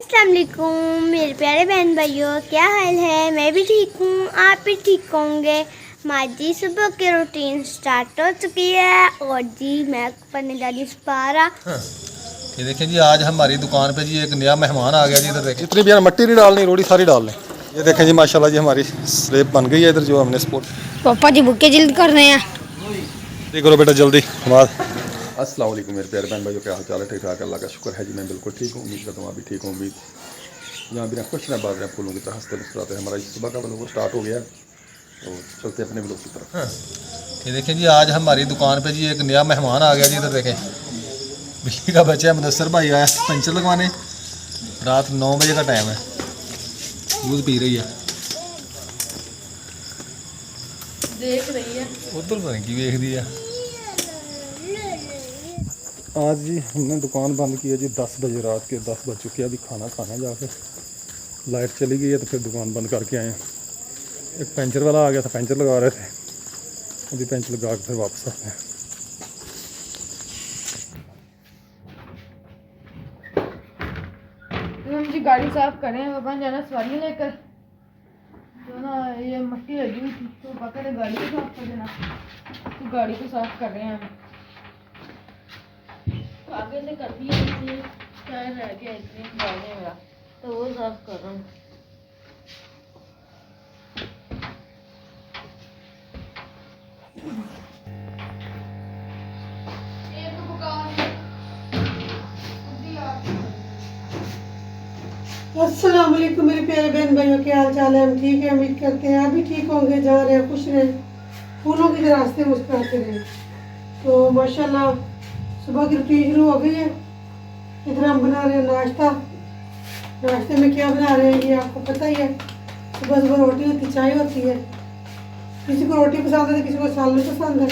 अस्सलाम वालेकुम मेरे प्यारे बहन भाइयों, क्या हाल है। मैं भी ठीक हूँ, आप भी ठीक होंगे। हमारी सुबह की रूटीन स्टार्ट हो चुकी है और जी मैं पढ़ने जा रही हूँ। ये देखें जी, आज हमारी दुकान पे जी एक नया मेहमान आ गया जी। इधर देखें, इतनी भी यार मट्टी नहीं डालनी, रोड़ी सारी डाल लें। ये देखें जी, माशाल्लाह जी हमारी स्लेब बन गई है इधर जो हमने स्पोर्ट। पापा जी बुके जल्द कर रहे हैं। जल्दी करो बेटा जल्दी। हमारा अस्सलाम वालेकुम मेरे प्यारे बहन भाइयों, क्या हाल चाल है। ठीक ठाक, अल्लाह का शुक्र है जी, मैं बिल्कुल ठीक हूँ। उम्मीद करता हूँ आप भी ठीक हूँ। उम्मीद यहाँ बिना खुश ना बात रहे, फूलों की तरह हंसते मुस्कुराते। हमारा सुबह का ब्लॉग स्टार्ट हो गया, तो चलते अपने ब्लॉग की तरफ। ये देखें जी, आज हमारी दुकान पे जी एक नया मेहमान आ गया जी। इधर देखें, बिजली का बच्चा मुदस्सर भाई आया पंचर लगवाने। रात 9 बजे का टाइम है, दूध पी रही है, देख रही है उधर पता नहीं की वेख दी है। आज जी हमने दुकान बंद की है जी 10 बजे, रात के 10 बज चुके हैं। अभी खाना खाना है जाके, लाइट चली गई है तो फिर दुकान बंद करके आए हैं। एक पंचर वाला आ गया था, पंचर लगा रहे थे, अभी पंचर लगा के फिर वापस आते हैं। हम जी गाड़ी साफ कर रहे हैं। पापा जाना सवारी लेकर, जो ना ये मट्टी लगी हुई थी तो पापा ने गाड़ी को साफ कर देना, तो गाड़ी को साफ कर रहे हैं हम। आगे से कर दिया, टायर रह गया इतनी गाड़ी मेरा, तो वो साफ कर रहा हूँ। अस्सलाम वालेकुम मेरे प्यारे बहन भाइयों, क्या हाल चाल है। हम ठीक है, उम्मीद करते हैं आप भी ठीक होंगे। जा रहे हैं खुश रहे, फूलों की तरह रास्ते मुस्कुराते रहे। तो माशाल्लाह सुबह की रूटीन शुरू हो गई है। इधर हम बना रहे हैं नाश्ता। नाश्ते में क्या बना रहे हैं ये आपको पता ही है। सुबह सुबह रोटी होती, चाय होती है। किसी को रोटी पसंद है तो किसी को सालन पसंद है।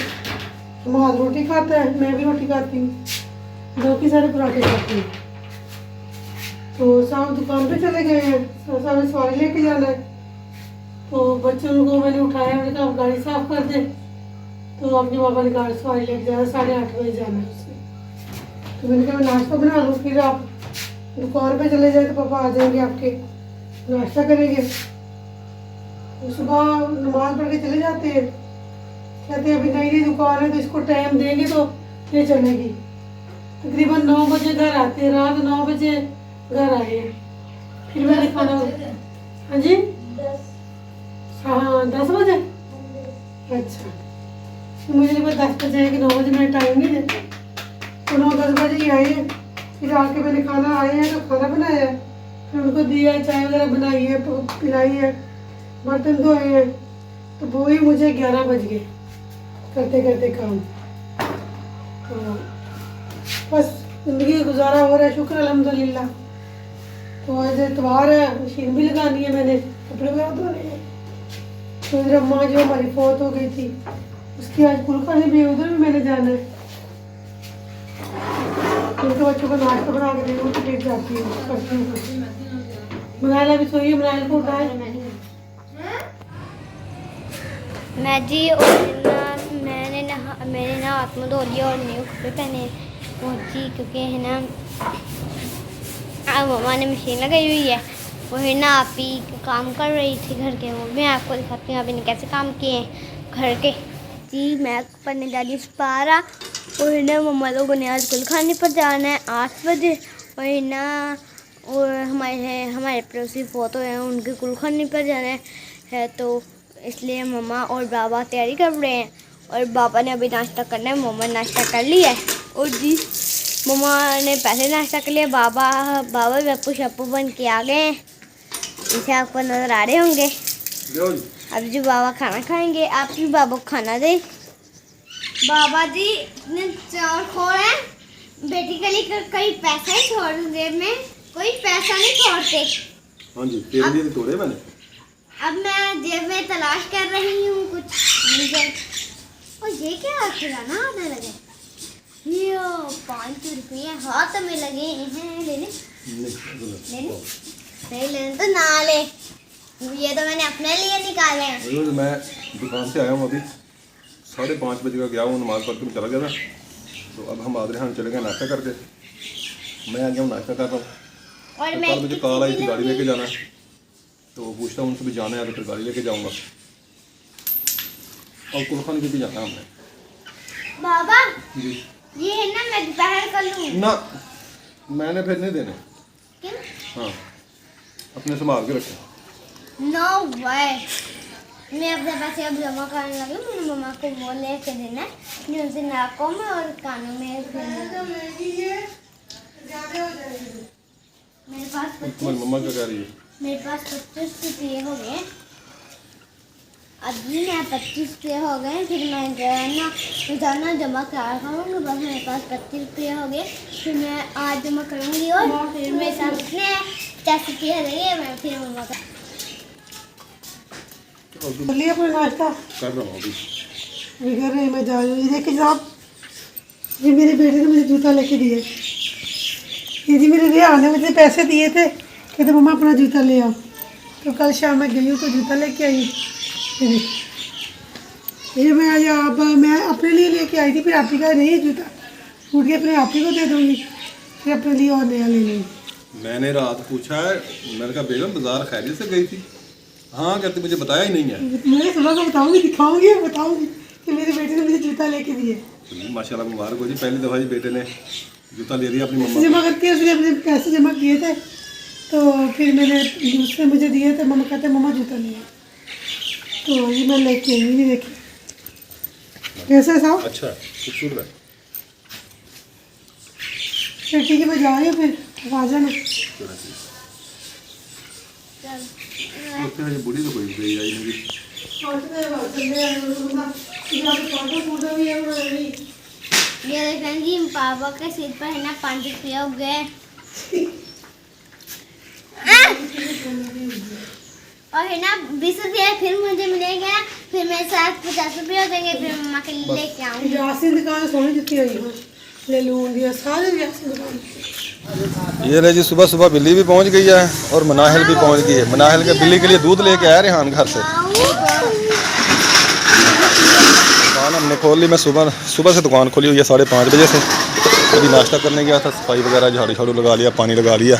हमारा रोटी खाता है, मैं भी रोटी खाती हूँ, बाकी सारे पराठे खाती हूँ। तो शाम दुकान पे चले गए हैं, सामने सवारी लेके जाना है। तो बच्चों को मैंने उठाया, मैंने कहा गाड़ी साफ कर दे। तो अपने पापा ने गाड़ी सवारी लेके जाना, 8:30 बजे जाना है उससे। तो मैंने कहा मैं नाश्ता बना लूँ, फिर आप दुकान पे चले जाए तो पापा आ जाएंगे आपके, नाश्ता करेंगे। तो सुबह नमाज पढ़ के चले जाते हैं। कहते हैं अभी नई नई दुकान है तो इसको टाइम देंगे तो ये चलेगी। तकरीबन 9 बजे घर आते हैं, रात 9 बजे घर आए हैं। फिर मैंने खाना, हाँ जी 10 बजे। अच्छा, तो मुझे लगा 10 बजे है कि 9 बजे, मैंने टाइम नहीं देते। तो 9-10 बजे ही आए हैं। फिर आके मैंने खाना, आए हैं तो खाना बनाया है, फिर उनको दिया, चाय वगैरह बनाई है, पिलाई है, बर्तन धोए हैं। तो वो ही मुझे 11 बज गए करते करते काम। तो बस ज़िंदगी का गुजारा हो रहा है, शुक्र अल्हम्दुलिल्लाह। तो आज इतवार है, मशीन भी लगानी है मैंने, कपड़े वगैरह धोने हैं। तो इधर अम्मा जो हमारी फौत हो गई थी उसकी आज कुलखानी भी, उधर भी मैंने जाना है। उनके बच्चों को नाश्ता बना के देना, तो फिर जाती हूँ, करती हूँ। मनाइला भी सोई है, मनाइल को उठाए। मैं जी और मैंने ना हाथ मुँह धो लिया और न्यू कपड़े पहने और जी, क्योंकि है ना मम्मा ने मशीन लगाई हुई है, वो है ना आप ही काम कर रही थी घर के। वो मैं आपको दिखाती हूँ अभी ने कैसे काम किए हैं घर के। जी मैं पढ़ने जा रही हूँ 12 और है ना मम्मा लोगों ने आज गुलखाने पर जाना है 8 बजे। और है ना और हमारे पड़ोसी फोटो हैं, उनके गुलखाने पर जाना है, तो इसलिए मम्मा और बाबा तैयारी कर रहे हैं। और बाबा ने अभी नाश्ता करना है, मम्मा ने नाश्ता कर लिया है। और जी मम्मा ने पहले नाश्ता कर लिया, बाबा गप्पू शप्पू बन के आ गए हैं, इसे आपको नज़र आ रहे होंगे। अब जो बाबा खाना खाएंगे, आप भी बाबा को खाना दे। बाबा जी इतने चोर खोर हैं, बेटी के लिए कहीं पैसा ही छोड़ दूं जेब में, कोई पैसा नहीं छोड़ते। हाँ जी, तेरे लिए तोड़े मैंने। अब मैं जेब में तलाश कर रही हूँ कुछ मिल जाए। और ये क्या खिलाना आने लगे, ये 5 रुपये हाथ में लगे हैं, लेने नहीं लेने तो ना ले, ये तो मैंने अपने लिए निकाले हैं। मैं दुकान से आया हूँ, अभी 5:30 बजे का गया हूँ, नमाज पढ़ के चला गया था। तो अब हम आदरे हम चले गए नाश्ता करके। मैं आ गया हूँ, नाश्ता कर रहा हूँ। और तो मैं कल मुझे कॉल आई थी गाड़ी लेके जाना है, तो पूछता हूँ उनसे भी जाना है तो फिर गाड़ी लेके जाऊँगा। और कुलखानी से भी जाना है हमने। बाबा जी ये है ना, मैं दोपहर कर लूँ ना, मैंने फिर नहीं देने। क्यों? हाँ, अपने संभाल के रखें। नो वे, मैं अपने पैसे अब जमा करने लगी। मैंने मम्मा को वो लेके देना है जो उनसे नाकों में और कानों में देना है। मेरे पास तुम्हारी मम्मा क्या कह रही है? मेरे पास 25 रुपये हो गए। अभी मैं 25 रुपये हो गए, फिर मैं रोजाना जमा करा करूँगी। बस मेरे पास 25 रुपये हो गए, फिर मैं आज जमा करूँगी और फिर मेरे सामने 50 रुपये रहेंगे। मैं फिर मम्मा का कर लिया अपना नाश्ता? कर रहा हूँ अभी। अभी कर रही मैं जा रही हूँ। देखिए जनाब, ये मेरे बेटे ने मुझे जूता लेके दिए। ये जी मेरे रिहान ने मुझे पैसे दिए थे, कहते मम्मा अपना जूता ले आओ। तो कल शाम में गई हूँ तो जूता लेके आई। ये मैं आज मैं अपने लिए लेके आई थी, फिर आप ही का नहीं है जूता, टूट के अपने आप ही को दे दूँगी, फिर अपने लिए और नया ले लूँगी। मैंने रात पूछा है, मैंने कहा बेगम बाजार खैरियत से गई थी? हाँ कहते मुझे बताया ही नहीं है। मैं सुबह को बताऊँगी, दिखाऊँगी, बताऊँगी कि मेरे बेटे ने मुझे जूता लेके दिए। माशाल्लाह मुबारक हो जी, पहली दफ़ा जी बेटे ने जूता ले लिया अपनी मम्मा जमा करके उसने अपने पैसे जमा किए थे, तो फिर मैंने दूसरे मुझे दिए थे। मम्मा कहते मम्मा जूता लिया, तो ये मैं लेके आई। नहीं देखी कैसा साहब? अच्छा खूबसूरत है। फिर ठीक है, मैं जा रही हूँ, फिर आ जाना। ये बूढ़ी तो कोई गई आई नहीं। ये देखें जी, पापा के सिर पर है ना 5 रुपये हो गए। और है ना 20 रुपये फिर मुझे मिलेगा, फिर मेरे साथ 50 रुपये हो जाएंगे, फिर मम्मा के लिए लेके आऊँगी। यासीन दुकान सोनी जुत्ती आई है, ले लूँ दिया सारे यासीन दुकान। ये ले जी, सुबह सुबह बिल्ली भी पहुंच गई है और मनाहिल भी पहुंच गई है। मनाहिल के बिल्ली के लिए दूध लेके आया रेहान घर से। दुकान हमने खोल ली। मैं सुबह से दुकान खोली हुई है 5:30 बजे से। अभी नाश्ता करने गया था, सफाई वगैरह झाड़ू झाड़ू लगा लिया, पानी लगा लिया,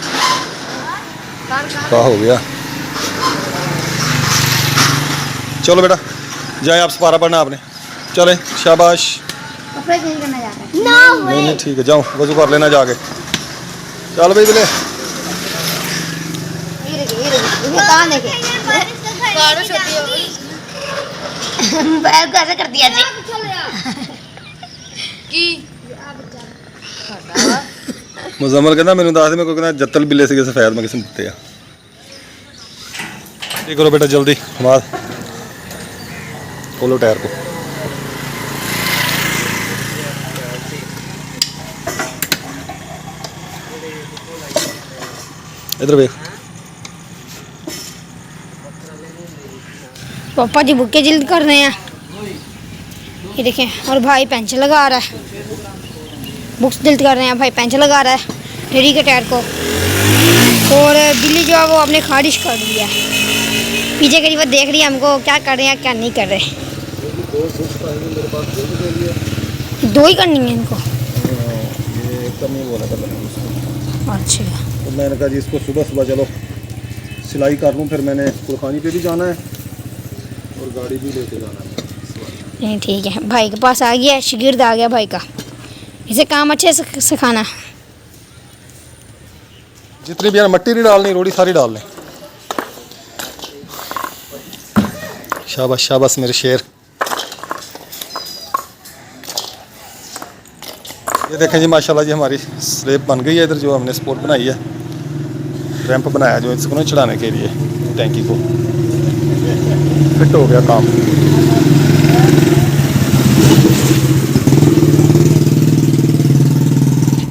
हो गया। चलो बेटा जाए, आप सपारा पढ़ना आपने। चले शाबाश। कपड़े चेंज करना जा रहा है। नहीं ठीक है, जाओ वजू कर लेना जाके। चल भाई बोले कैसे कर दिया जी मुजम्मल कहना मैंने दस दे, मैं कहना जत्तल बिल्ले से सफेद में किसी दिते आ। ये करो बेटा जल्दी, बाद खोलो टायर को। इधर देख। पापा जी बुके जल्द कर रहे हैं, ये देखें। और भाई पेंसिल लगा रहा है, बुक्स जल्द कर रहे हैं। भाई पेंसिल लगा रहा है रेडी के टायर को। और बिल्ली जो है वो अपने खारिश कर रही है, पीछे करीब देख रही है हमको क्या कर रहे हैं क्या नहीं कर रहे। दो ही करनी है इनको? अच्छा, तो मैंने कहा जी इसको सुबह सुबह चलो सिलाई कर लूँ, फिर मैंने कुलखानी पे भी जाना है और गाड़ी भी लेके जाना है। नहीं ठीक है। भाई के पास आ गया, शिगिर्द आ गया भाई का, इसे काम अच्छे से सिखाना। जितनी भी यार मट्टी नहीं डालनी, रोड़ी सारी डाल लें। शाबाश शाबाश मेरे शेर। ये देखें जी माशाल्लाह जी, हमारी स्लेब बन गई है इधर, जो हमने सपोर्ट बनाई है, रैंप बनाया जो इसको ना चढ़ाने के लिए टैंकी को। फिट हो गया काम।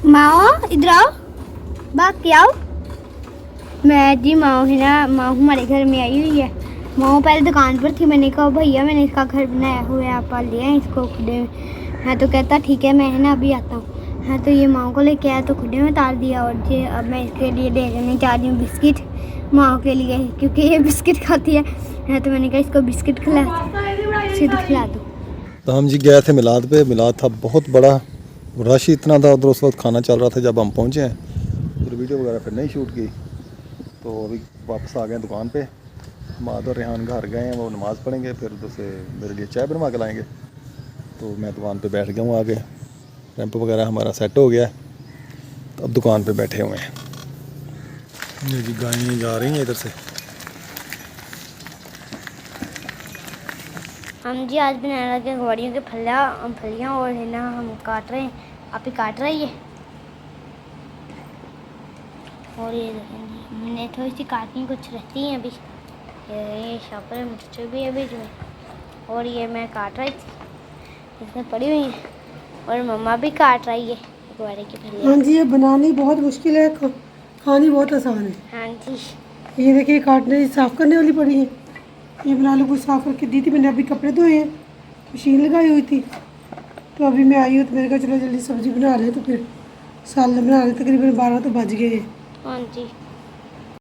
माओ इधर आओ, बात क्या आओ। मैं जी माओ है ना, माओ हमारे घर में आई हुई है। माओ पहले दुकान पर थी, मैंने कहा भैया मैंने इसका घर बनाया हुआ है, आप ले आए इसको खुदे में। हाँ तो कहता ठीक है मैं है ना अभी आता हूँ। हाँ तो ये माओ को लेके आया तो खुदे में उतार दिया। और ये अब मैं इसके लिए ले जाने जा रही हूँ बिस्किट माओ के लिए, क्योंकि ये बिस्किट खाती है। हाँ तो मैंने कहा इसको बिस्किट खिला दूँ। तो हम जी गए थे मिलाद पे। मिलाद था बहुत बड़ा, रश इतना था उधर उस वक्त, खाना चल रहा था जब हम पहुँचे हैं। फिर वीडियो वगैरह फिर नहीं शूट की। तो अभी वापस आ गए दुकान पे। माद और रेहान घर गए हैं, वो नमाज़ पढ़ेंगे, फिर उधर से मेरे लिए चाय बनवा के लाएंगे। तो मैं दुकान पे बैठ गया हूँ आगे, रैंप वगैरह हमारा सेट हो गया, तो अब दुकान पे बैठे हुए हैं। ये जी गायें जा रही हैं इधर से। हम जी आज बनाने लगे घोड़ियों के फलियाँ और है ना हम काट रहे हैं, आप ही काट रही है। और ये देखें जी, हमने थोड़ी सी काटनी कुछ रहती हैं अभी। ये शॉपर मिर्च भी है बीच में, और ये मैं काट रही थी, इसमें पड़ी हुई है, और मम्मा भी काट रही है घोड़े की फलियाँ। हाँ जी, ये बनानी बहुत मुश्किल है, खानी बहुत आसान है। हाँ जी, ये देखिए काटने साफ़ करने वाली पड़ी है। ये बना लो, कुछ साफ़ करके दी थी मैंने, अभी कपड़े धोए हैं, मशीन लगाई हुई थी, तो अभी मैं आई हूँ तो मैंने कहा चलो जल्दी सब्ज़ी बना रहे हैं, तो फिर सालन बना रहे, तकरीबन 12 तो बज गए हैं। हाँ जी।